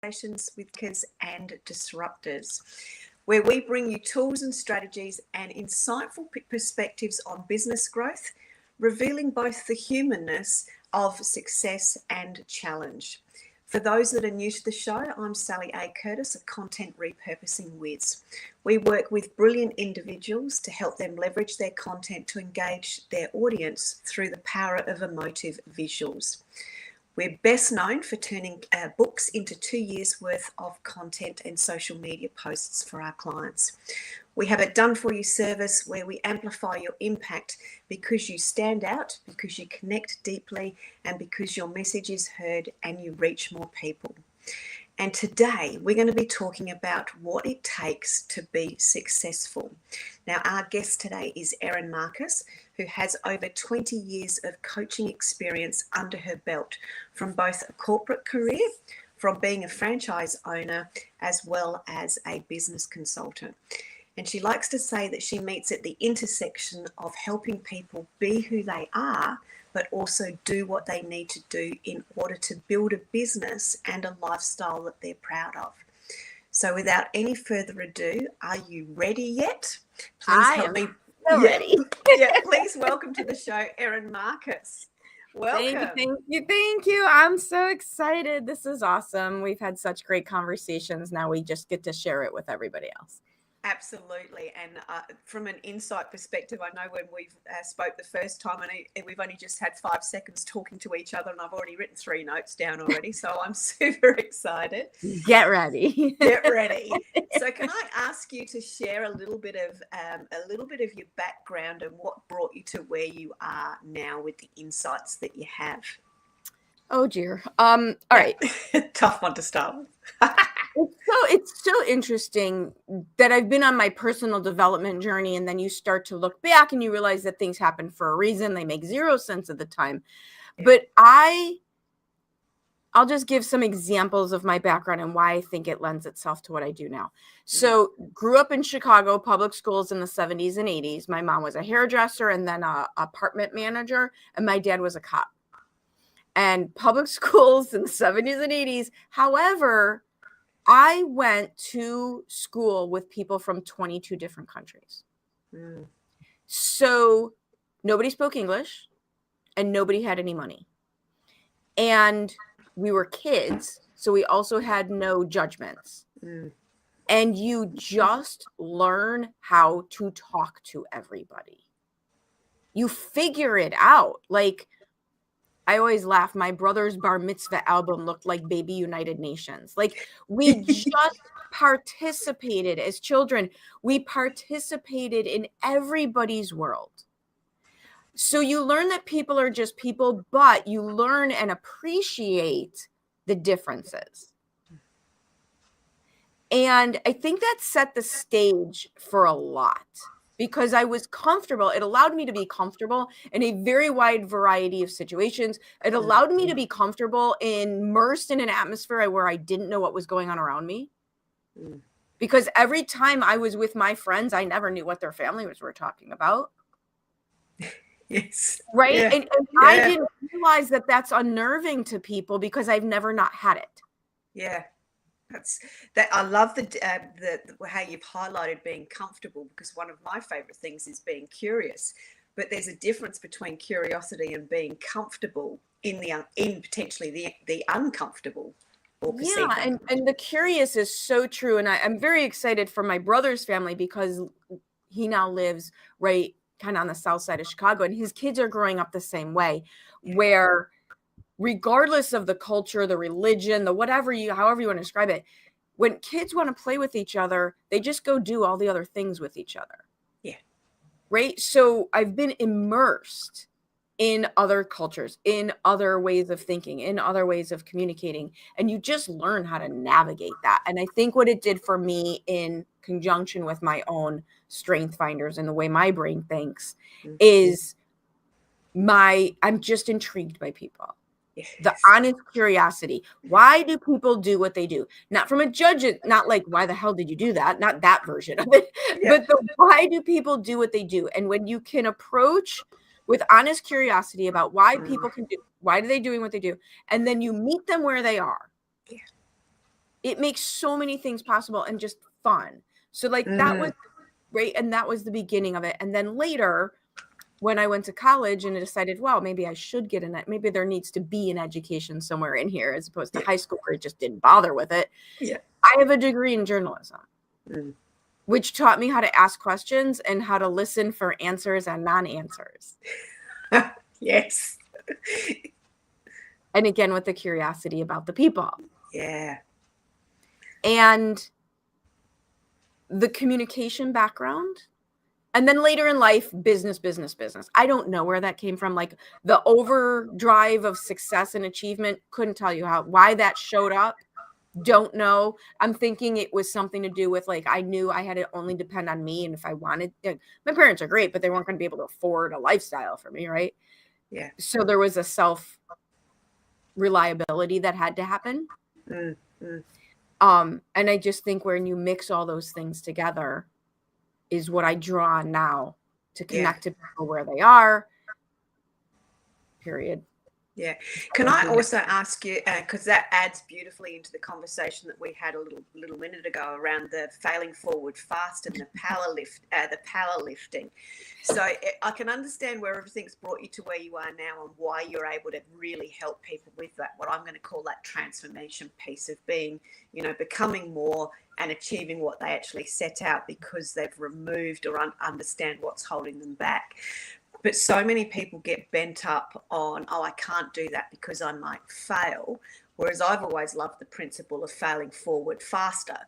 conversations with makers and disruptors, where we bring you tools and strategies and insightful perspectives on business growth, revealing both the humanness of success and challenge. For those that are new to the show, I'm Sally A. Curtis, a content repurposing whiz. We work with brilliant individuals to help them leverage their content to engage their audience through the power of emotive visuals. We're best known for turning books into 2 years' worth of content and social media posts for our clients. We have a done-for-you service where we amplify your impact because you stand out, because you connect deeply, and because your message is heard and you reach more people. And today we're going to be talking about what it takes to be successful. Now, our guest today is Erin Marcus, who has over 20 years of coaching experience under her belt from both a corporate career, from being a franchise owner, as well as a business consultant. And she likes to say that she meets at the intersection of helping people be who they are, but also do what they need to do in order to build a business and a lifestyle that they're proud of. So without any further ado, are you ready yet? Please help me. Ready. Please welcome to the show, Erin Marcus. Welcome. Thank you. I'm so excited. This is awesome. We've had such great conversations. Now we just get to share it with everybody else. Absolutely. And from an insight perspective, I know when we've spoke the first time, and we've only just had 5 seconds talking to each other, and I've already written 3 notes down already. So I'm super excited. Get ready. Get ready. So can I ask you to share a little bit of your background and what brought you to where you are now with the insights that you have? Oh dear. All right. Tough one to start with. It's so interesting that I've been on my personal development journey, and then you start to look back and you realize that things happen for a reason. They make zero sense at the time. Yeah. But I'll just give some examples of my background and why I think it lends itself to what I do now. So grew up in Chicago, public schools in the 70s and 80s. My mom was a hairdresser and then an apartment manager, and my dad was a cop. And public schools in the 70s and 80s. However, I went to school with people from 22 different countries. So nobody spoke English and nobody had any money. And we were kids, so we also had no judgments. And you just learn how to talk to everybody. You figure it out. Like, I always laugh. My brother's bar mitzvah album looked like Baby United Nations. Like, we just participated as children. We participated in everybody's world. So you learn that people are just people, but you learn and appreciate the differences. And I think that set the stage for a lot. Because I was comfortable. It allowed me to be comfortable in a very wide variety of situations. It allowed me to be comfortable immersed in an atmosphere where I didn't know what was going on around me. Because every time I was with my friends, I never knew what their families were talking about. Yes. Right? Yeah. And I didn't realize that that's unnerving to people because I've never not had it. Yeah. I love the how you've highlighted being comfortable, because one of my favorite things is being curious, but there's a difference between curiosity and being comfortable in potentially the uncomfortable or perceived. Yeah, and the curious is so true, and I'm very excited for my brother's family because he now lives right kind of on the south side of Chicago, and his kids are growing up the same way, where regardless of the culture, the religion, the however you want to describe it, when kids want to play with each other, they just go do all the other things with each other. Yeah. Right. So I've been immersed in other cultures, in other ways of thinking, in other ways of communicating, and you just learn how to navigate that. And I think what it did for me in conjunction with my own strength finders and the way my brain thinks is I'm just intrigued by people. The honest curiosity. Why do people do what they do? Not from a judge, not like, why the hell did you do that? Not that version of it, but why do people do what they do? And when you can approach with honest curiosity about why people can do, why are they doing what they do? And then you meet them where they are. it makes so many things possible and just fun. So like that was great. And that was the beginning of it. And then later, when I went to college and I decided, well, maybe I should get maybe there needs to be an education somewhere in here as opposed to high school where it just didn't bother with it. Yeah. I have a degree in journalism, which taught me how to ask questions and how to listen for answers and non-answers. Yes. And again, with the curiosity about the people. Yeah. And the communication background. And then later in life, business. I don't know where that came from. Like the overdrive of success and achievement, couldn't tell you why that showed up. Don't know. I'm thinking it was something to do with like, I knew I had to only depend on me. And if I wanted, my parents are great, but they weren't going to be able to afford a lifestyle for me. Right. Yeah. So there was a self-reliability that had to happen. And I just think when you mix all those things together is what I draw on now to connect to people where they are, period. Yeah. Can I also ask you, because that adds beautifully into the conversation that we had a little minute ago around the failing forward fast and the powerlifting. So I can understand where everything's brought you to where you are now and why you're able to really help people with that, what I'm going to call that transformation piece of being, becoming more and achieving what they actually set out because they've removed or understand what's holding them back. But so many people get bent up on, I can't do that because I might fail. Whereas I've always loved the principle of failing forward faster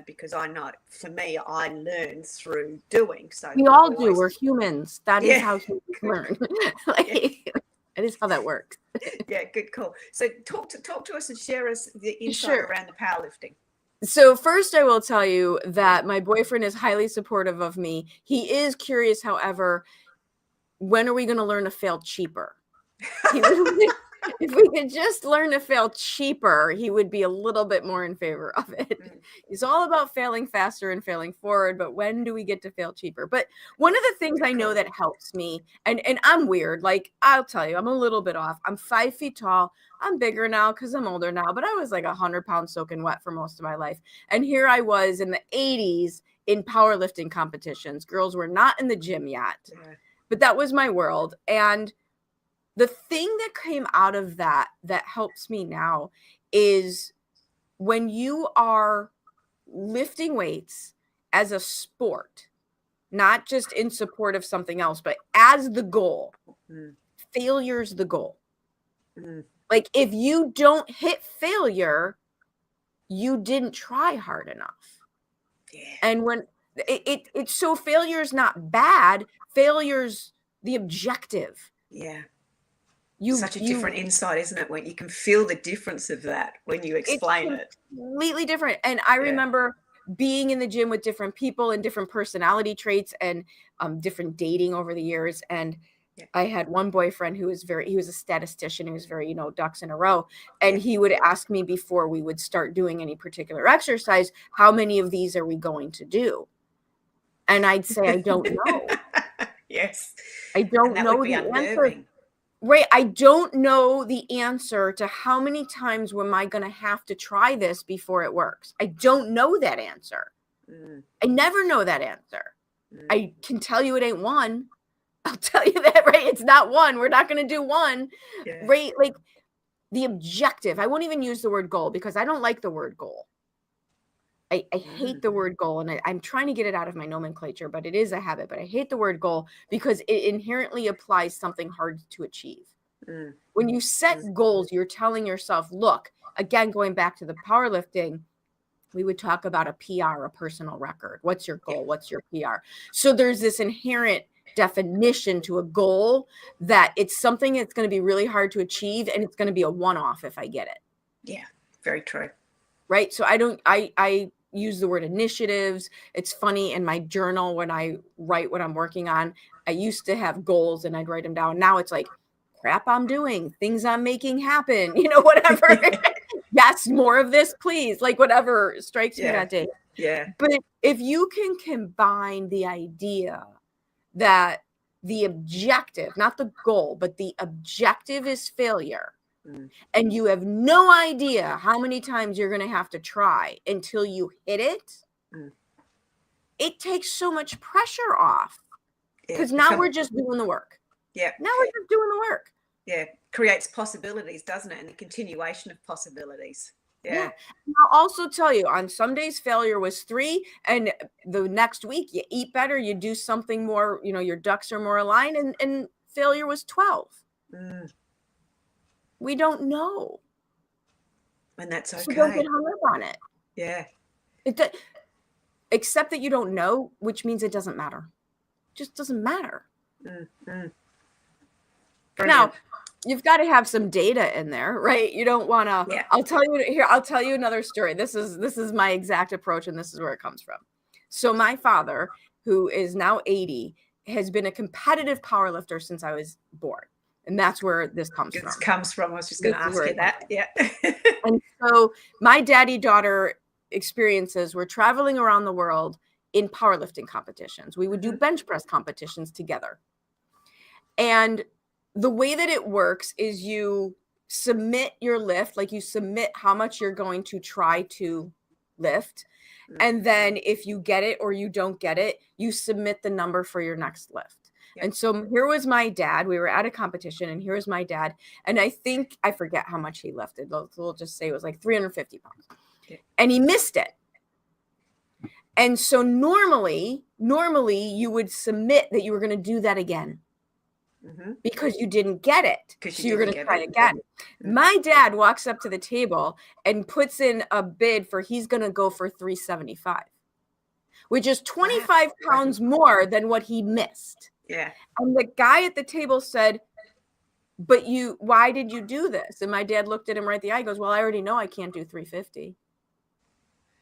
because I know, for me, I learn through doing. So we all do. We're humans. That is how humans learn. That is how that works. Yeah, good call. So talk to us and share us the insight around the powerlifting. So first, I will tell you that my boyfriend is highly supportive of me. He is curious, however, when are we going to learn to fail cheaper? If we could just learn to fail cheaper, he would be a little bit more in favor of it. He's all about failing faster and failing forward, but when do we get to fail cheaper? But one of the things I know that helps me, and I'm weird, like I'll tell you, I'm a little bit off. I'm 5 feet tall. I'm bigger now because I'm older now, but I was like 100 pounds soaking wet for most of my life. And here I was in the 80s in powerlifting competitions. Girls were not in the gym yet. Yeah. But that was my world. And the thing that came out of that helps me now is when you are lifting weights as a sport, not just in support of something else, but as the goal, failure's the goal. Like if you don't hit failure, you didn't try hard enough. Yeah. And when it's so failure's not bad, failure's the objective. Yeah. Such a different insight, isn't it? When you can feel the difference of that when you explain it. Completely different. And I remember being in the gym with different people and different personality traits and different dating over the years. And I had one boyfriend who was he was a statistician. He was very, ducks in a row. And he would ask me before we would start doing any particular exercise, how many of these are we going to do? And I'd say, I don't know. Yes. I don't know the answer. Right. I don't know the answer to how many times am I going to have to try this before it works. I don't know that answer. I never know that answer. I can tell you it ain't one. I'll tell you that, right? It's not one. We're not going to do one. Yeah. Right. Like the objective. I won't even use the word goal because I don't like the word goal. I hate the word goal, and I'm trying to get it out of my nomenclature, but it is a habit. But I hate the word goal because it inherently applies something hard to achieve. When you set goals, you're telling yourself, look, again, going back to the powerlifting, we would talk about a PR, a personal record. What's your goal? What's your PR? So there's this inherent definition to a goal that it's something that's going to be really hard to achieve, and it's going to be a one-off if I get it. Yeah, very true. Right. So I use the word initiatives. It's funny in my journal when I write what I'm working on, I used to have goals and I'd write them down. Now it's like crap I'm doing, things I'm making happen, whatever. Yes, more of this, please. Like whatever strikes me that day. Yeah. But if you can combine the idea that the objective, not the goal, but the objective is failure, and you have no idea how many times you're going to have to try until you hit it, it takes so much pressure off, because now we're just doing the work. Yeah. Now we're just doing the work. Yeah. Creates possibilities, doesn't it? And the continuation of possibilities. Yeah. And I'll also tell you, on some days failure was 3, and the next week you eat better, you do something more, your ducks are more aligned, and failure was 12. We don't know. And that's okay. So don't get hung up on it. Yeah. Except that you don't know, which means it doesn't matter. It just doesn't matter. Now, you've got to have some data in there, right? You don't want to. Yeah. I'll tell you another story. This is my exact approach, and this is where it comes from. So my father, who is now 80, has been a competitive powerlifter since I was born. And that's where this comes from. I was just going to ask you that. Yeah. And so my daddy-daughter experiences were traveling around the world in powerlifting competitions. We would do bench press competitions together. And the way that it works is you submit your lift, like you submit how much you're going to try to lift. And then if you get it or you don't get it, you submit the number for your next lift. Yep. And so here was my dad. We were at a competition, and here was my dad. And I forget how much he lifted. We'll just say it was like 350 pounds. Okay. And he missed it. And so normally you would submit that you were going to do that again. Because you didn't get it. So you're going to try again. My dad walks up to the table and puts in a bid for he's going to go for 375, which is 25 pounds more than what he missed. Yeah. And the guy at the table said, but why did you do this? And my dad looked at him right in the eye and goes, well, I already know I can't do 350.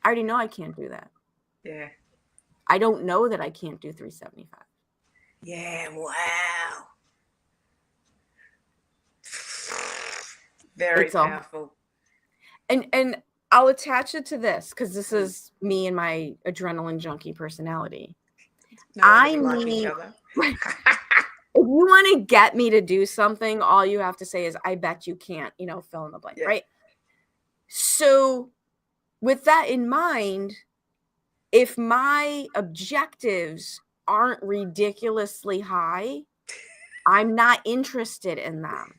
I already know I can't do that. Yeah. I don't know that I can't do 375. Yeah. Wow. Very powerful. And I'll attach it to this, because this is me and my adrenaline junkie personality. I need, if you want to get me to do something, all you have to say is, I bet you can't, fill in the blank, right? So with that in mind, if my objectives aren't ridiculously high, I'm not interested in them.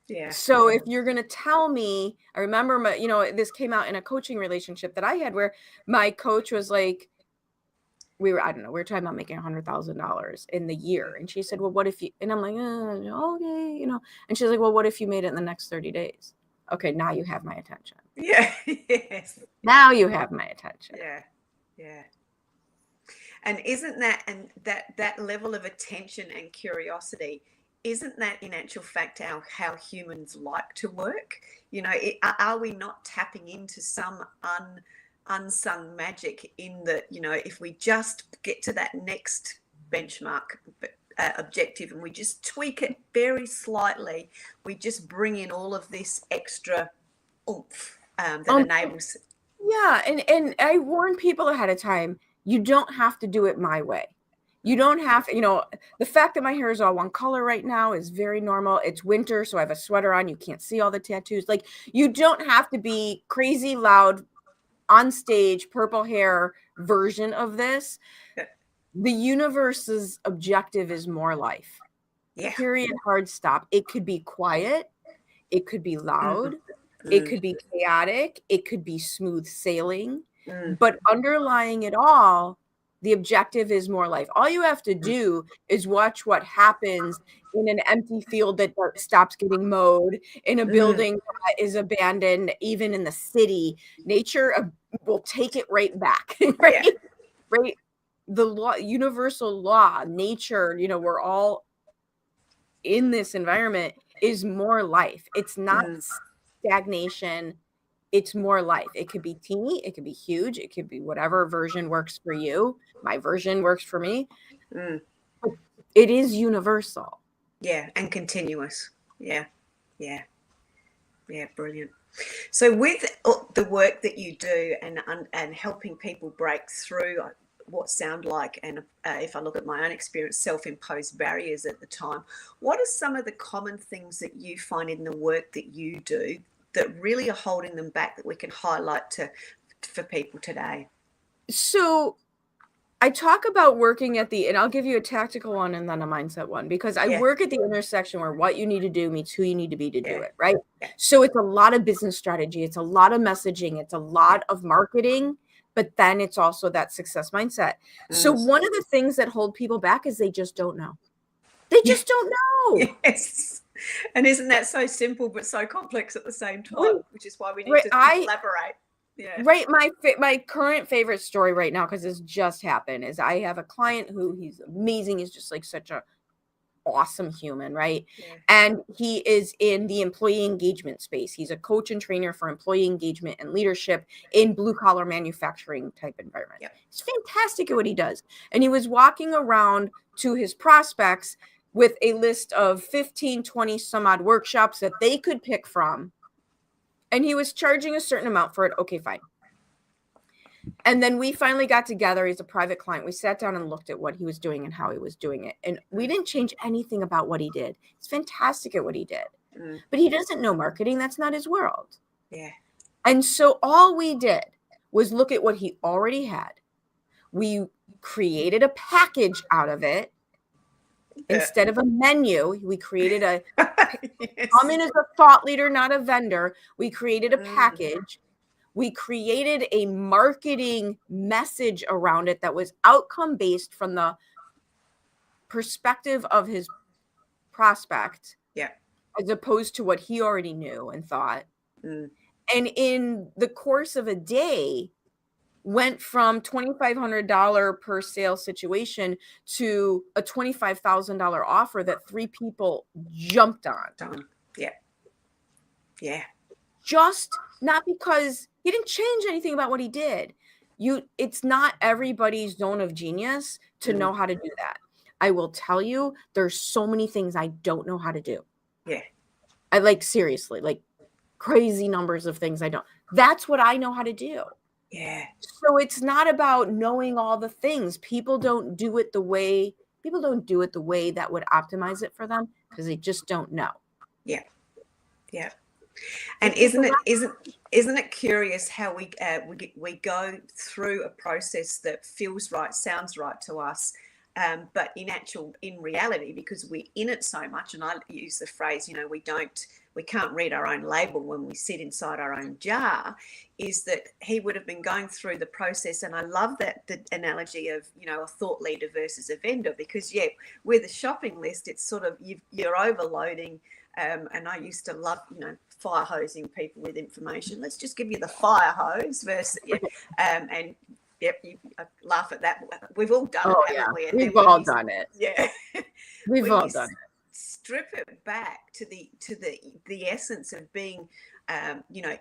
Yeah. So if you're going to tell me, I remember this came out in a coaching relationship that I had, where my coach was like, we were talking about making $100,000 in the year. And she said, well, what if you, and I'm like, okay, and she's like, well, what if you made it in the next 30 days? Okay. Now you have my attention. Yeah. Yes. Now you have my attention. Yeah. Yeah. And isn't that, and that level of attention and curiosity, isn't that in actual fact how humans like to work? Are we not tapping into some unsung magic in that, if we just get to that next benchmark objective and we just tweak it very slightly, we just bring in all of this extra oomph that enables. Yeah. And I warn people ahead of time, you don't have to do it my way. You don't have to, the fact that my hair is all one color right now is very normal. It's winter, so I have a sweater on. You can't see all the tattoos. Like, you don't have to be crazy loud on stage, purple hair version of this. The universe's objective is more life. Yeah. Period. Hard stop. It could be quiet. It could be loud. It could be chaotic. It could be smooth sailing. But underlying it all, the objective is more life. All you have to do is watch what happens in an empty field that stops getting mowed, in a building that is abandoned, even in the city. Nature will take it right back, right? Yeah. Right? The law, universal law, nature, we're all in this environment, is more life. It's not stagnation. It's more life. It could be teeny, it could be huge, it could be whatever version works for you. My version works for me. It is universal. Yeah, and continuous. Yeah. Brilliant. So with the work that you do and helping people break through what sound like, and if I look at my own experience, self-imposed barriers at the time. What are some of the common things that you find in the work that you do that really are holding them back that we can highlight for people today? So I talk about working and I'll give you a tactical one and then a mindset one, because I work at the intersection where what you need to do meets who you need to be to do it, right? Yeah. So it's a lot of business strategy. It's a lot of messaging. It's a lot of marketing, but then it's also that success mindset. So one of the things that hold people back is they just don't know. They just don't know. Yes. And isn't that so simple but so complex at the same time, which is why we need to collaborate. Yeah. Right. My current favorite story right now, because this just happened, is I have a client who he's amazing. He's just like such a awesome human, right? Yeah. And he is in the employee engagement space. He's a coach and trainer for employee engagement and leadership in blue collar manufacturing type environment. Yep. He's fantastic at what he does. And he was walking around to his prospects with a list of 15, 20 some odd workshops that they could pick from. And he was charging a certain amount for it. Okay, fine. And then we finally got together. He's a private client. We sat down and looked at what he was doing and how he was doing it. And we didn't change anything about what he did. He's fantastic at what he did. But he doesn't know marketing. That's not his world. Yeah. And so all we did was look at what he already had. We created a package out of it. Instead of a menu, we created come in as a thought leader, not a vendor. We created a package. We created a marketing message around it that was outcome based from the perspective of his prospect, as opposed to what he already knew and thought. And in the course of a day, went from $2,500 per sale situation to a $25,000 offer that 3 people jumped on. Yeah. Just not because he didn't change anything about what he did. It's not everybody's zone of genius to know how to do that. I will tell you, there's so many things I don't know how to do. Yeah. I seriously, crazy numbers of things I don't. That's what I know how to do. Yeah. So it's not about knowing all the things. People don't do it the way that would optimize it for them because they just don't know. Yeah. Yeah. And isn't it curious how we go through a process that feels right, sounds right to us, but in reality, because we're in it so much, and I use the phrase, we can't read our own label when we sit inside our own jar, is that he would have been going through the process. And I love the analogy of, a thought leader versus a vendor, because with a shopping list, it's sort of, you're overloading. And I used to love, fire hosing people with information. Let's just give you the fire hose versus, and yep, I laugh at that. We've all done it, haven't we? And we've all done it. Yeah, we've all done it. Strip it back to the essence of being,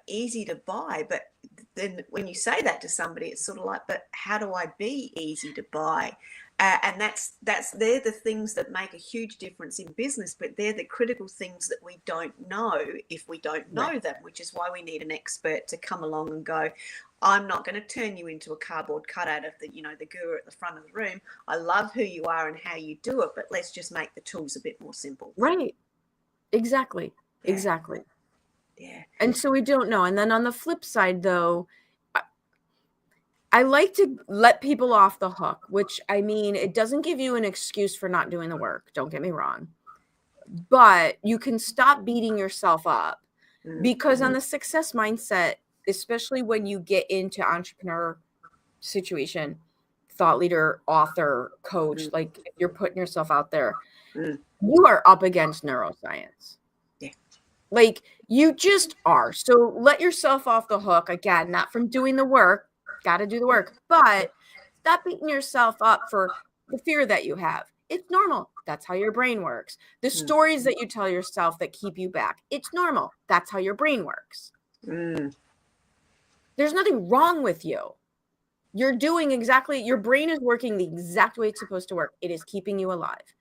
easy to buy. But then when you say that to somebody, it's sort of like, but how do I be easy to buy? And they're the things that make a huge difference in business, but they're the critical things that we don't know if we don't know them, which is why we need an expert to come along and go, I'm not going to turn you into a cardboard cutout of the guru at the front of the room. I love who you are and how you do it, but let's just make the tools a bit more simple. Right. Exactly. Yeah. Exactly. Yeah. And so we don't know. And then on the flip side, though, I like to let people off the hook, which, I mean, it doesn't give you an excuse for not doing the work. Don't get me wrong. But you can stop beating yourself up because on the success mindset, especially when you get into entrepreneur situation, thought leader, author, coach, like if you're putting yourself out there, you are up against neuroscience. Yeah. Like you just are. So let yourself off the hook. Again, not from doing the work. Got to do the work, but stop beating yourself up for the fear that you have. It's normal. That's how your brain works. The stories that you tell yourself that keep you back, it's normal. That's how your brain works. There's nothing wrong with you. You're doing your brain is working the exact way it's supposed to work. It is keeping you alive.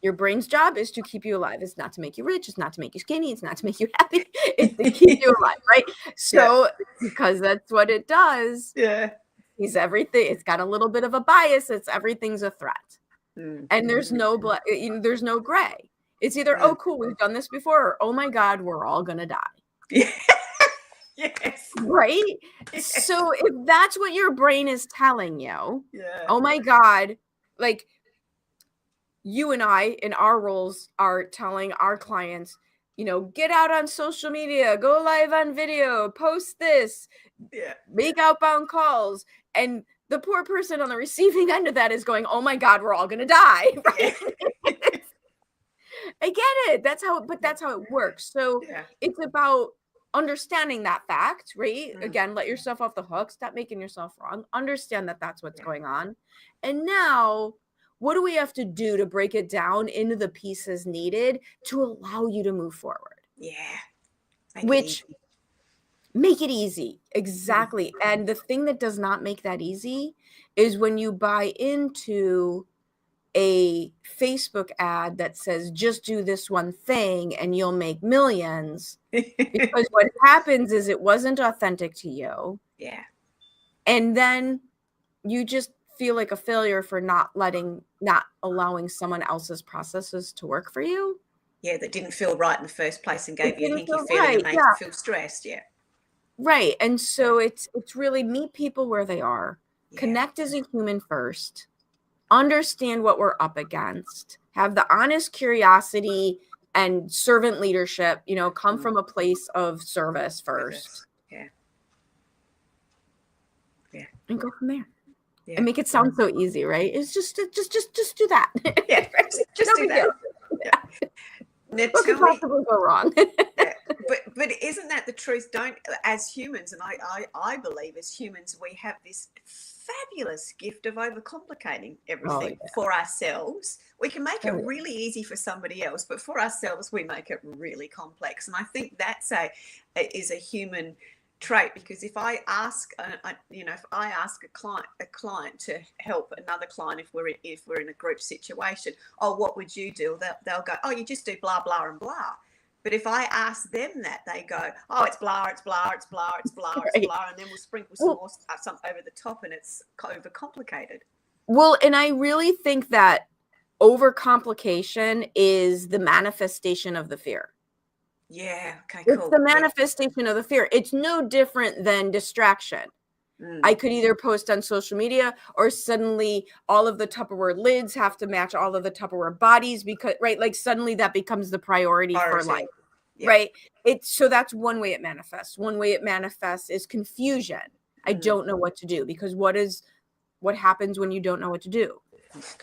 Your brain's job is to keep you alive. It's not to make you rich. It's not to make you skinny. It's not to make you happy. It's to keep you alive, right? So, because that's what it does. Yeah. sees everything. It's got a little bit of a bias. It's everything's a threat. And there's no there's no gray. It's either, oh, cool, we've done this before, or, oh my God, we're all going to die. Yeah. Yes. Right? Yes. So if that's what your brain is telling you, Yeah. oh my God, like you and I in our roles are telling our clients, get out on social media, go live on video, post this, make outbound calls. And the poor person on the receiving end of that is going, oh my God, we're all going to die. Right? Yeah. I get it. That's how it works. So it's about understanding that fact, right? Again, let yourself off the hook. Stop making yourself wrong. Understand that that's what's going on. And now, what do we have to do to break it down into the pieces needed to allow you to move forward? Yeah. Make it easy. Exactly. And the thing that does not make that easy is when you buy into a Facebook ad that says, just do this one thing and you'll make millions. Because what happens is it wasn't authentic to you. Yeah. And then you just feel like a failure for not allowing someone else's processes to work for you. Yeah, that didn't feel right in the first place and gave you a hinky feeling and made you feel stressed. Yeah. Right. And so it's really meet people where they are. Yeah. Connect as a human first. Understand what we're up against. Have the honest curiosity and servant leadership, come from a place of service first. Yeah. Yeah. And go from there. Yeah. And make it sound so easy, right? It's just do that. Yeah. Just do that. Yeah. Now, what could possibly go wrong? Yeah. But isn't that the truth? As humans, and I believe as humans, we have this fabulous gift of overcomplicating everything for ourselves. We can make it really easy for somebody else, but for ourselves, we make it really complex. And I think that's is a human trait, because if I ask, a client to help another client, if we're in a group situation, oh, what would you do? They'll go, oh, you just do blah blah and blah. But if I ask them that, they go, oh, it's blah, it's blah, it's blah, it's blah, it's blah, and then we'll sprinkle some more stuff over the top, and it's overcomplicated. Well, and I really think that overcomplication is the manifestation of the fear. Yeah, okay, cool. It's the manifestation of the fear. It's no different than distraction. I could either post on social media, or suddenly all of the Tupperware lids have to match all of the Tupperware bodies, because, right, like suddenly that becomes the priority for life, right? So that's one way it manifests. One way it manifests is confusion. I don't know what to do, because what happens when you don't know what to do?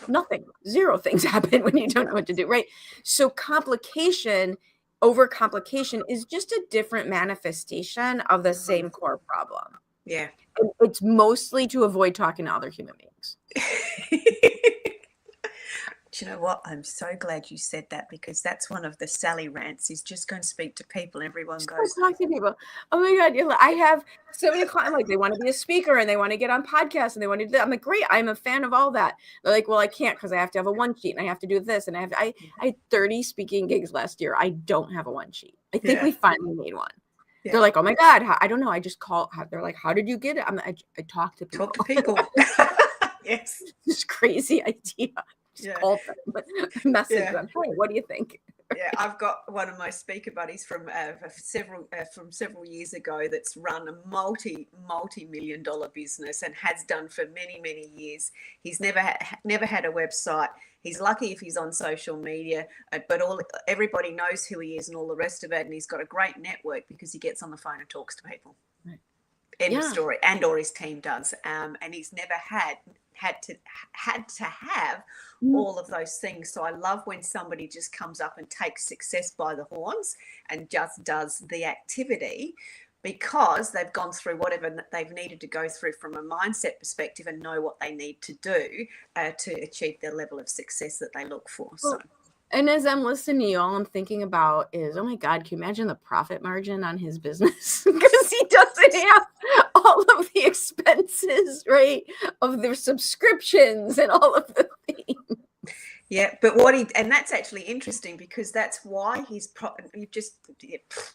Nothing. Zero things happen when you don't know what to do, right? So overcomplication is just a different manifestation of the same core problem. Yeah. It's mostly to avoid talking to other human beings. Do you know what? I'm so glad you said that, because that's one of the Sally rants, is just go and speak to people. Everyone goes, talk to people. Oh my God. I have so many clients, like, they want to be a speaker and they want to get on podcasts and they want to do that. I'm like, great. I'm a fan of all that. They're like, well, I can't, because I have to have a one sheet and I have to do this. And I had 30 speaking gigs last year. I don't have a one sheet. I think we finally made one. Yeah. They're like, oh my God, I don't know. I just call. They're like, how did you get it? I talk to people. Yes. This crazy idea. Just call them, message them. Hey, what do you think? Yeah, I've got one of my speaker buddies from several years ago that's run a multi-million-dollar business and has done for many years. He's never had a website. He's lucky if he's on social media, but everybody knows who he is and all the rest of it. And he's got a great network because he gets on the phone and talks to people. Right. End of story. Or his team does. And he's never had to have all of those things. So I love when somebody just comes up and takes success by the horns and just does the activity, because they've gone through whatever they've needed to go through from a mindset perspective and know what they need to do to achieve their level of success that they look for. So. And as I'm listening to you, all I'm thinking about is, oh my God, can you imagine the profit margin on his business? Because he doesn't have all of the expenses, right, of their subscriptions and all of the things. Yeah, but and that's actually interesting, because that's why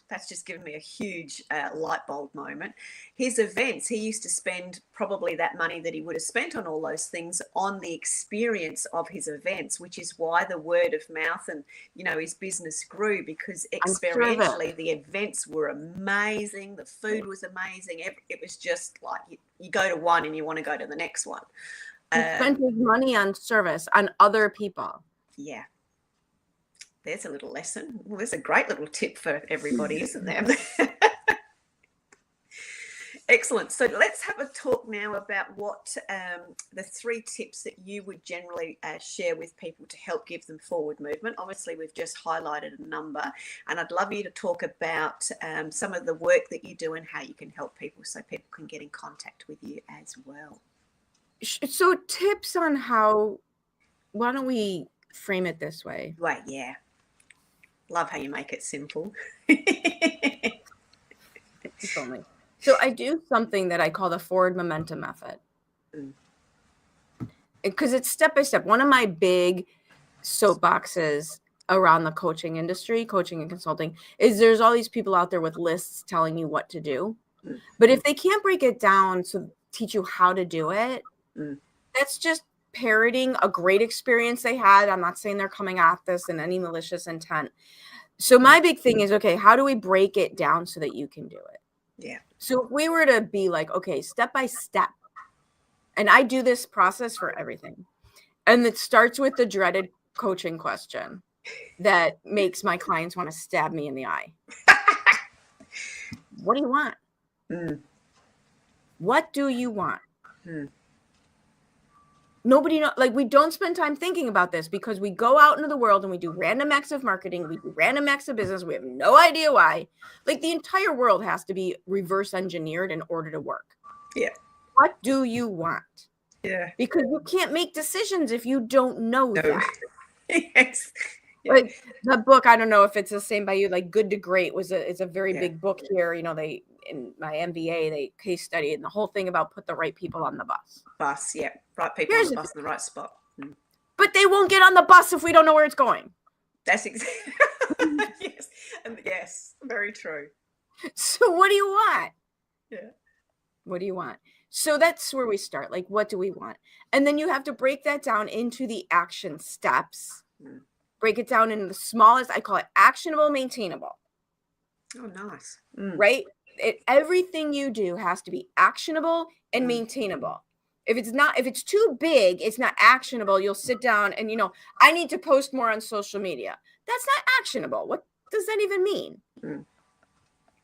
that's just given me a huge light bulb moment. His events, he used to spend probably that money that he would have spent on all those things on the experience of his events, which is why the word of mouth and, his business grew, because I'm sure of it. experientially the events were amazing. The food was amazing. It was just like you go to one and you want to go to the next one. He spent his money on service, on other people. Yeah. There's a little lesson. Well, there's a great little tip for everybody, isn't there? Excellent. So let's have a talk now about what the 3 tips that you would generally share with people to help give them forward movement. Obviously, we've just highlighted a number, and I'd love you to talk about some of the work that you do and how you can help people, so people can get in contact with you as well. So tips on how, why don't we frame it this way? Right, yeah. Love how you make it simple. So I do something that I call the forward momentum method. Because it's step by step. One of my big soapboxes around the coaching industry, coaching and consulting, is there's all these people out there with lists telling you what to do. But if they can't break it down to teach you how to do it, that's just parroting a great experience they had. I'm not saying they're coming at this in any malicious intent. So my big thing is, okay, how do we break it down so that you can do it? Yeah. So if we were to be like, okay, step by step, and I do this process for everything, and it starts with the dreaded coaching question that makes my clients want to stab me in the eye. What do you want? What do you want? Nobody knows. Like, we don't spend time thinking about this because we go out into the world and we do random acts of marketing. We do random acts of business. We have no idea why. Like, the entire world has to be reverse engineered in order to work. Yeah. What do you want? Yeah. Because you can't make decisions if you don't know that. Yes. Yeah. Like the book, I don't know if it's the same by you, like Good to Great it's a very big book here. They, in my MBA, they case study and the whole thing about put the right people on the bus. Yeah. Right people on the bus in the right spot. But they won't get on the bus if we don't know where it's going. That's exactly yes. And yes, very true. So what do you want? Yeah. What do you want? So that's where we start. Like, what do we want? And then you have to break that down into the action steps. Break it down into the smallest, I call it actionable, maintainable. Oh, nice. Right? Everything you do has to be actionable and maintainable. If it's too big, it's not actionable. You'll sit down and, I need to post more on social media. That's not actionable. What does that even mean?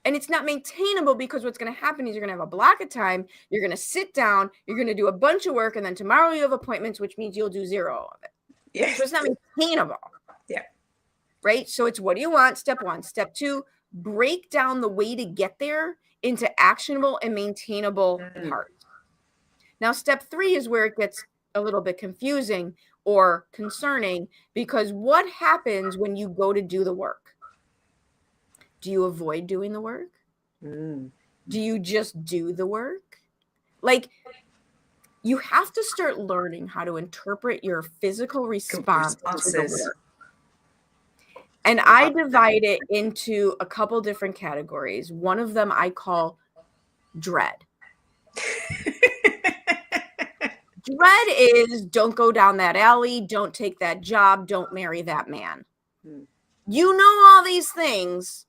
And it's not maintainable, because what's going to happen is you're going to have a block of time. You're going to sit down. You're going to do a bunch of work. And then tomorrow you have appointments, which means you'll do 0 of it. Yeah. So it's not maintainable. Yeah. Right. So it's, what do you want? Step 1. Step 2, break down the way to get there into actionable and maintainable parts. Now, step 3 is where it gets a little bit confusing or concerning, because what happens when you go to do the work? Do you avoid doing the work? Do you just do the work? Like, you have to start learning how to interpret your physical responses to the work. And I divide it into a couple different categories. One of them I call dread. Dread is, don't go down that alley, don't take that job, don't marry that man. You know all these things,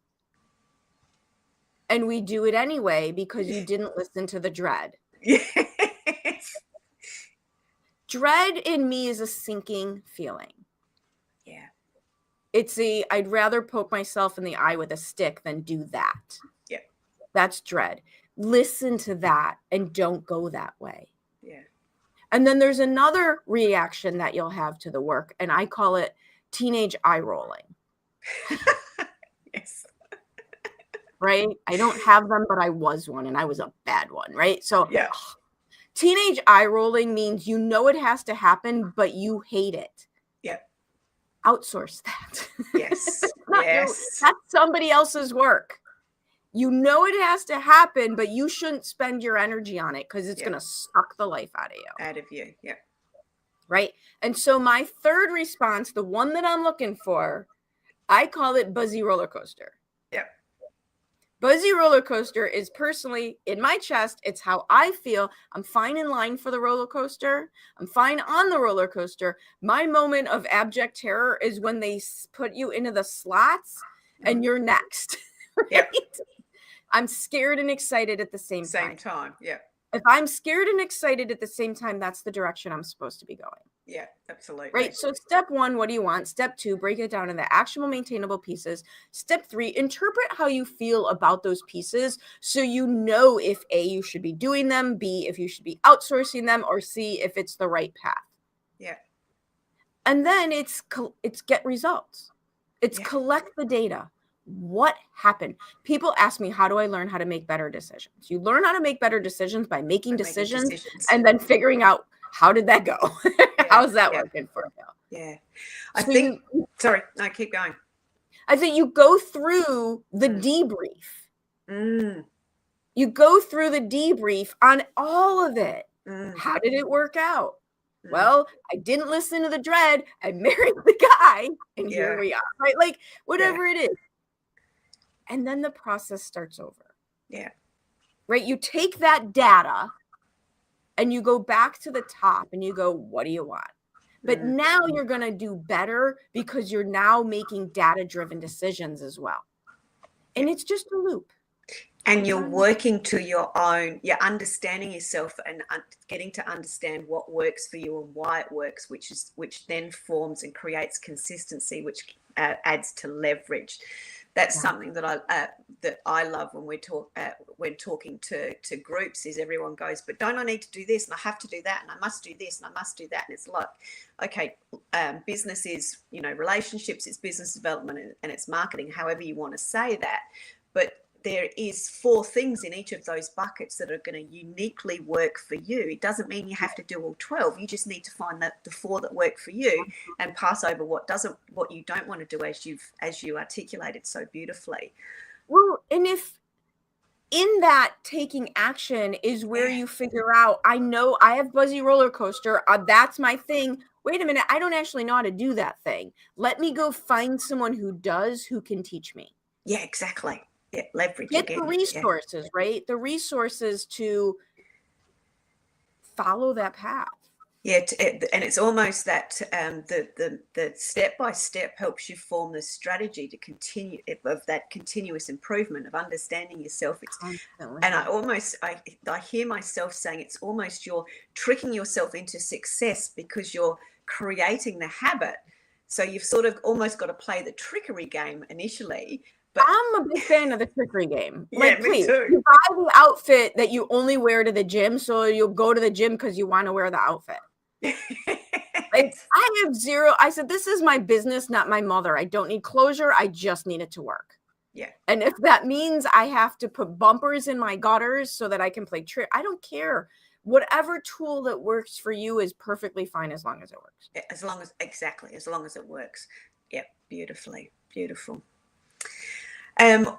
and we do it anyway because you didn't listen to the dread. Yes. Dread in me is a sinking feeling. Yeah. It's I'd rather poke myself in the eye with a stick than do that. Yeah. That's dread. Listen to that and don't go that way. Yeah. And then there's another reaction that you'll have to the work, and I call it teenage eye rolling. Yes. Right? I don't have them, but I was one, and I was a bad one, right? So yeah. Teenage eye rolling means you know it has to happen, but you hate it. Yeah. Outsource that. Yes. Yes. That's somebody else's work. You know it has to happen, but you shouldn't spend your energy on it because it's going to suck the life out of you. Out of you, yeah. right? And so my third response, the one that I'm looking for, I call it buzzy roller coaster. Yep. Buzzy roller coaster is personally in my chest. It's how I feel. I'm fine in line for the roller coaster. I'm fine on the roller coaster. My moment of abject terror is when they put you into the slots and you're next. Right? Yep. I'm scared and excited at the same time. Yeah. If I'm scared and excited at the same time, that's the direction I'm supposed to be going. Yeah, absolutely. Right. So step 1, what do you want? Step 2, break it down into actionable, maintainable pieces. Step 3, interpret how you feel about those pieces. So you know if A, you should be doing them, B, if you should be outsourcing them, or C, if it's the right path. Yeah. And then it's get results. It's collect the data. What happened? People ask me, how do I learn how to make better decisions? You learn how to make better decisions by making decisions and then figuring out, how did that go? How's that working for you? Yeah. I think, sorry, no, keep going. I think you go through the debrief. You go through the debrief on all of it. How did it work out? Well, I didn't listen to the dread. I married the guy, and here we are, right? Like, whatever it is. And then the process starts over. Yeah. Right? You take that data and you go back to the top and you go, what do you want? But now you're going to do better because you're now making data-driven decisions as well. And it's just a loop. And you're working to your own, you're understanding yourself and getting to understand what works for you and why it works, which then forms and creates consistency, which adds to leverage. That's something that I love when talking to groups, is everyone goes, but don't I need to do this and I have to do that and I must do this and I must do that, and it's like, okay, business is, relationships, it's business development, and it's marketing, however you want to say that, but there is 4 things in each of those buckets that are going to uniquely work for you. It doesn't mean you have to do all 12. You just need to find the 4 that work for you and pass over what you don't want to do, as you articulated so beautifully. Well, and if in that taking action is where you figure out, I know I have buzzy roller coaster. That's my thing. Wait a minute. I don't actually know how to do that thing. Let me go find someone who does, who can teach me. Yeah, exactly. Yeah, leverage. Get the resources, right? The resources to follow that path. Yeah, and it's almost that the step by step helps you form the strategy to continue of that continuous improvement of understanding yourself. And I hear myself saying it's almost you're tricking yourself into success because you're creating the habit. So you've sort of almost got to play the trickery game initially. But I'm a big fan of the trickery game. Yeah, me too. You buy the outfit that you only wear to the gym, so you'll go to the gym because you want to wear the outfit. I have zero. I said, this is my business, not my mother. I don't need closure. I just need it to work. Yeah. And if that means I have to put bumpers in my gutters so that I can play trick, I don't care. Whatever tool that works for you is perfectly fine as long as it works. As long as it works. Yeah, beautifully. Beautiful.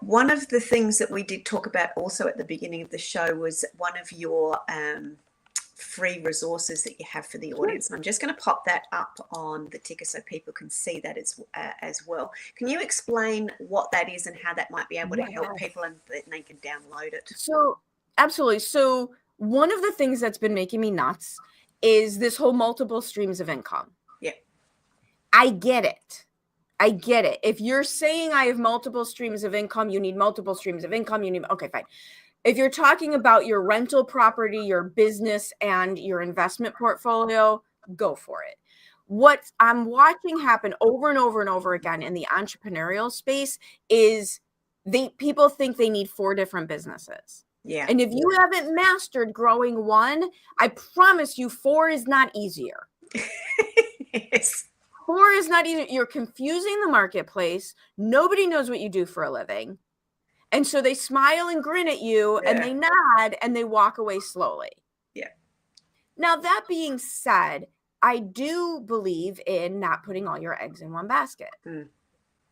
One of the things that we did talk about also at the beginning of the show was one of your free resources that you have for the audience. And I'm just going to pop that up on the ticker so people can see that as well. Can you explain what that is and how that might be able to help people and they can download it? So, absolutely. So one of the things that's been making me nuts is this whole multiple streams of income. Yeah. I get it. If you're saying I have multiple streams of income, you need multiple streams of income. Okay, fine. If you're talking about your rental property, your business, and your investment portfolio, go for it. What I'm watching happen over and over and over again in the entrepreneurial space is people think they need 4 different businesses. Yeah. And if you haven't mastered growing one, I promise you 4 is not easier. Yes. 4 is not easy. You're confusing the marketplace. Nobody knows what you do for a living. And so they smile and grin at you and they nod and they walk away slowly. Yeah. Now, that being said, I do believe in not putting all your eggs in one basket.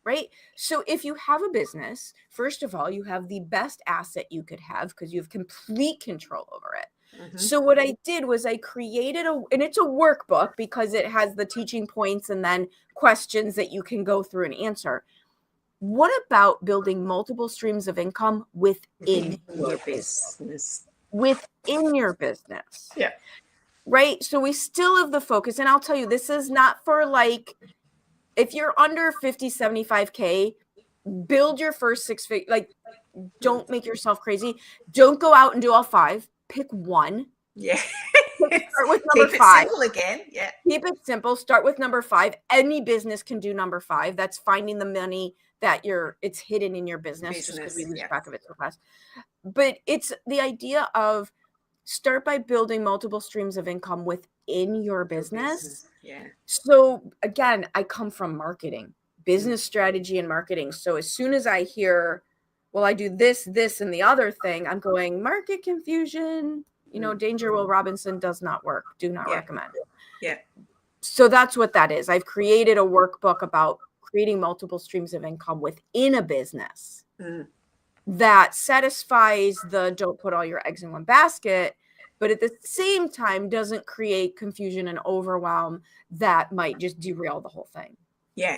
Right? So if you have a business, first of all, you have the best asset you could have because you have complete control over it. So what I did was I created and it's a workbook because it has the teaching points and then questions that you can go through and answer. What about building multiple streams of income within your business? Within your business. Yeah. Right? So we still have the focus. And I'll tell you, this is not for like, if you're under 50, 75K, build your first 6 figures. Like, don't make yourself crazy. Don't go out and do all 5. Pick one. Yeah. Start with number 5. Keep it simple again. Yeah. Keep it simple. Start with number 5. Any business can do number 5. That's finding the money that it's hidden in your business just because we lose track of it so fast. But it's the idea of start by building multiple streams of income within your business. Yeah. So again, I come from marketing, business strategy and marketing. So as soon as I hear, well, I do this, and the other thing, I'm going market confusion. Danger Will Robinson does not work. Do not recommend it. Yeah. So that's what that is. I've created a workbook about creating multiple streams of income within a business that satisfies the don't put all your eggs in one basket, but at the same time doesn't create confusion and overwhelm that might just derail the whole thing. Yeah,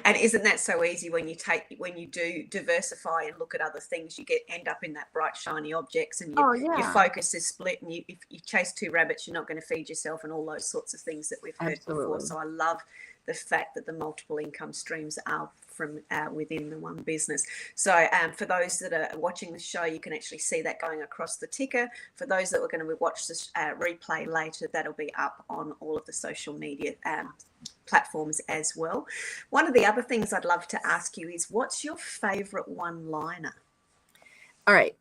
and isn't that so easy when you do diversify and look at other things, you end up in that bright shiny objects, and your focus is split, and if you chase 2 rabbits, you're not going to feed yourself, and all those sorts of things that we've heard before. So I love the fact that the multiple income streams are from within the one business. So for those that are watching the show, you can actually see that going across the ticker. For those that are going to watch this replay later, that'll be up on all of the social media platforms as well. One of the other things I'd love to ask you is, what's your favorite one-liner? All right.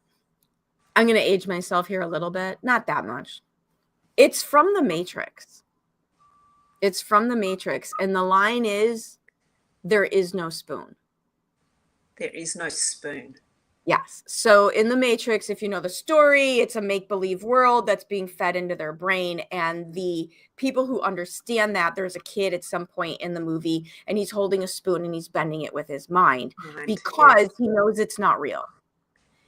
I'm going to age myself here a little bit. Not that much. It's from The Matrix. And the line is, there is no spoon. There is no spoon. Yes. So in The Matrix, if you know the story, it's a make-believe world that's being fed into their brain. And the people who understand that, there's a kid at some point in the movie, and he's holding a spoon and he's bending it with his mind because he knows it's not real.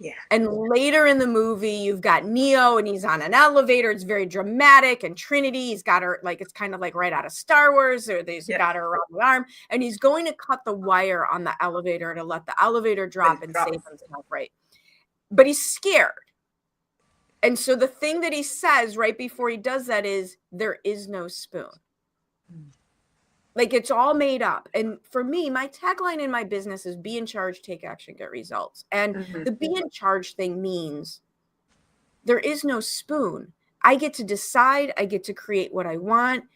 Yeah. And later in the movie, you've got Neo, and he's on an elevator. It's very dramatic. And Trinity, he's got her, like, it's kind of like right out of Star Wars, or he's got her around the arm, and he's going to cut the wire on the elevator to let the elevator drop and save himself, right? But he's scared. And so the thing that he says right before he does that is, there is no spoon. Like, it's all made up. And for me, my tagline in my business is be in charge, take action, get results. And the be in charge thing means there is no spoon. I get to decide. I get to create what I want.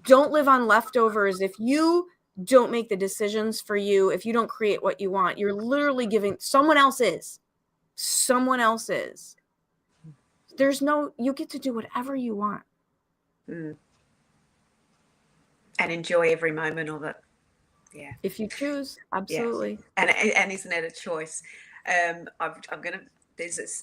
Don't live on leftovers. If you don't make the decisions for you, if you don't create what you want, you're literally giving someone else is. You get to do whatever you want. And enjoy every moment of it. Yeah. If you choose, absolutely. Yeah. And isn't that a choice? There's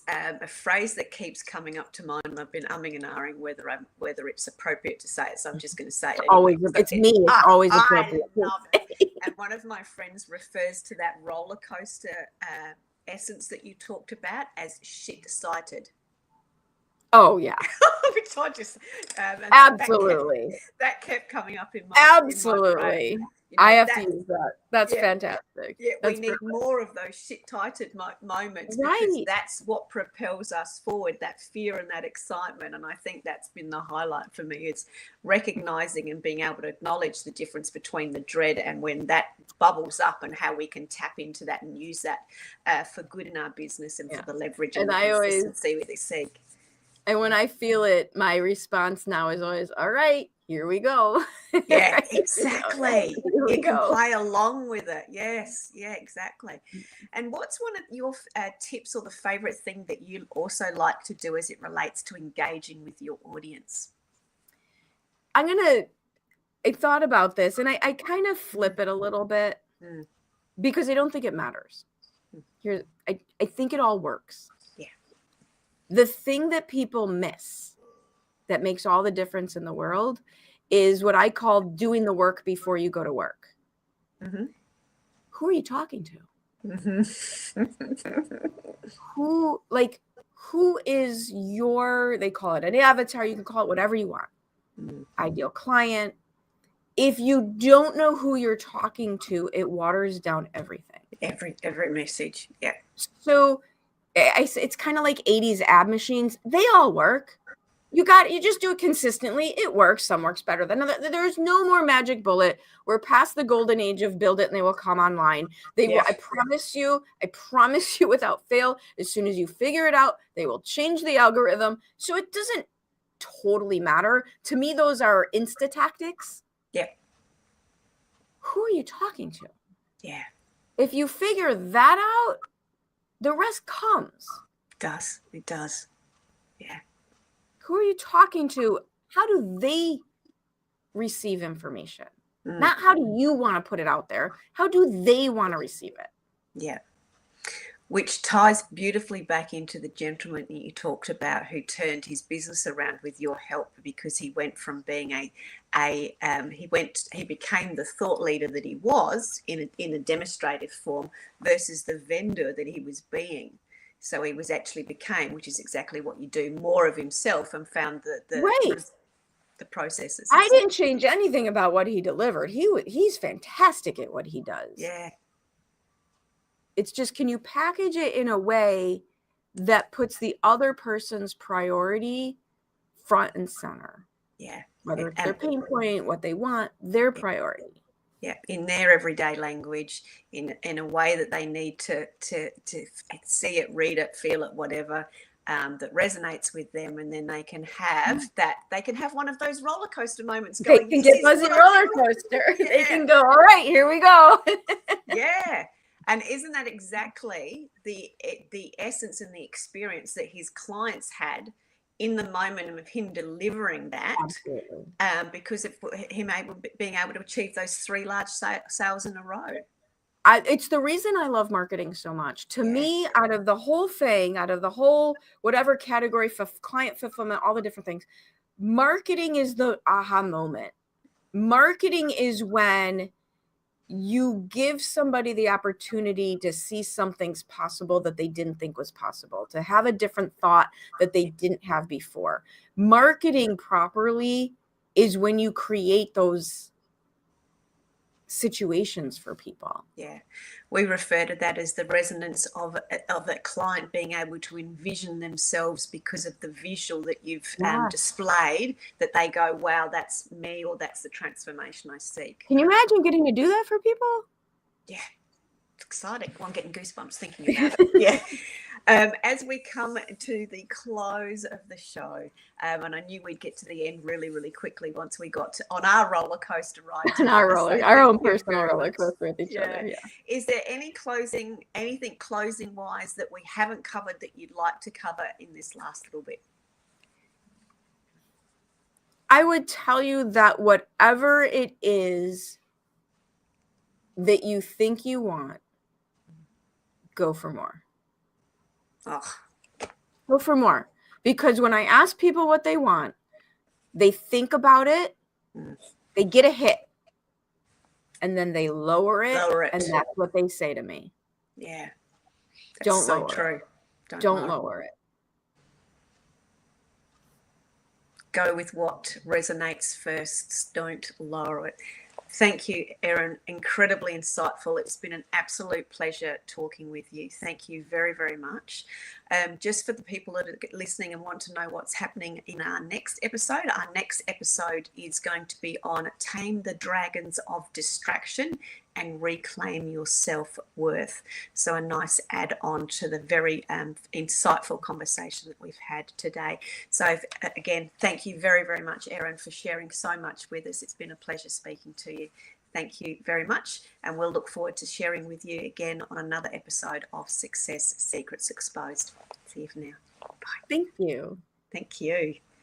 a phrase that keeps coming up to mind, and I've been umming and ahhing whether it's appropriate to say it, so I'm just going to say it. Always, it's me. It's always appropriate. I love it. And one of my friends refers to that roller coaster essence that you talked about as shit-sighted. Oh, yeah. Which I just absolutely. That kept coming up in my absolutely. In my I have to use that. That's fantastic. Yeah, we need more of those shit-tighted moments, because that's what propels us forward, that fear and that excitement. And I think that's been the highlight for me, is recognizing and being able to acknowledge the difference between the dread and when that bubbles up, and how we can tap into that and use that for good in our business and for the leverage and the consistency we seek. And when I feel it, my response now is always, all right, here we go. Yeah, exactly. You can play along with it. Yes, yeah, exactly. And what's one of your tips, or the favorite thing that you also like to do as it relates to engaging with your audience? I thought about this, and I kind of flip it a little bit because I don't think it matters. I think it all works. The thing that people miss that makes all the difference in the world is what I call doing the work before you go to work. Who are you talking to? who is your, they call it an avatar, you can call it whatever you want, ideal client. If you don't know who you're talking to, it waters down everything. Every message. Yeah. So it's kind of like 80s ad machines. They all work. You just do it consistently. It works. Some works better than other. There's no more magic bullet. We're past the golden age of build it and they will come online. They will, I promise you without fail, as soon as you figure it out, they will change the algorithm. So it doesn't totally matter. To me, those are Insta tactics. Yeah. Who are you talking to? Yeah. If you figure that out, the rest comes. It does. Yeah. Who are you talking to? How do they receive information? Not how do you want to put it out there. How do they want to receive it? Yeah. Which ties beautifully back into the gentleman that you talked about who turned his business around with your help, because he went from being he became the thought leader that he was in a demonstrative form versus the vendor that he was being. So he was actually became, which is exactly what you do, more of himself, and found the processes. I didn't change anything about what he delivered. He's fantastic at what he does. Yeah. It's just, can you package it in a way that puts the other person's priority front and center? Yeah. Whether it's their pain point, what they want, their priority. Yeah, in their everyday language, in a way that they need to see it, read it, feel it, whatever, that resonates with them, and then they can have that. They can have one of those roller coaster moments. They can get buzzy roller coaster. Yeah. They can go, all right, here we go. Yeah, and isn't that exactly the essence and the experience that his clients had in the moment of him delivering that? Absolutely. Because of him being able to achieve those 3 large sales in a row. It's the reason I love marketing so much. To me, out of the whole thing, out of the whole whatever category for client fulfillment, all the different things, marketing is the aha moment. Marketing is when you give somebody the opportunity to see something's possible that they didn't think was possible, to have a different thought that they didn't have before. Marketing properly is when you create those situations for people. Yeah, we refer to that as the resonance of a client being able to envision themselves because of the visual that you've displayed, that they go, wow, that's me, or that's the transformation I seek. Can you imagine getting to do that for people? Yeah, it's exciting. Well, I'm getting goosebumps thinking about it. Yeah. As we come to the close of the show, and I knew we'd get to the end really, really quickly once we got on our roller coaster ride. Our own personal roller coaster with each other. Yeah. Is there anything closing wise that we haven't covered that you'd like to cover in this last little bit? I would tell you that whatever it is that you think you want, go for more. Oh. Go for more. Because when I ask people what they want, they think about it, they get a hit, and then they lower it. And that's what they say to me. Yeah. Don't lower it. Don't lower it. Go with what resonates first. Don't lower it. Thank you, Erin. Incredibly insightful. It's been an absolute pleasure talking with you. Thank you very, very much. Just for the people that are listening and want to know what's happening in our next episode is going to be on Tame the Dragons of Distraction and Reclaim Your Self-Worth. So a nice add-on to the very insightful conversation that we've had today. So again, thank you very, very much, Erin, for sharing so much with us. It's been a pleasure speaking to you. Thank you very much, and we'll look forward to sharing with you again on another episode of Success Secrets Exposed. See you for now. Bye. Thank you. Thank you.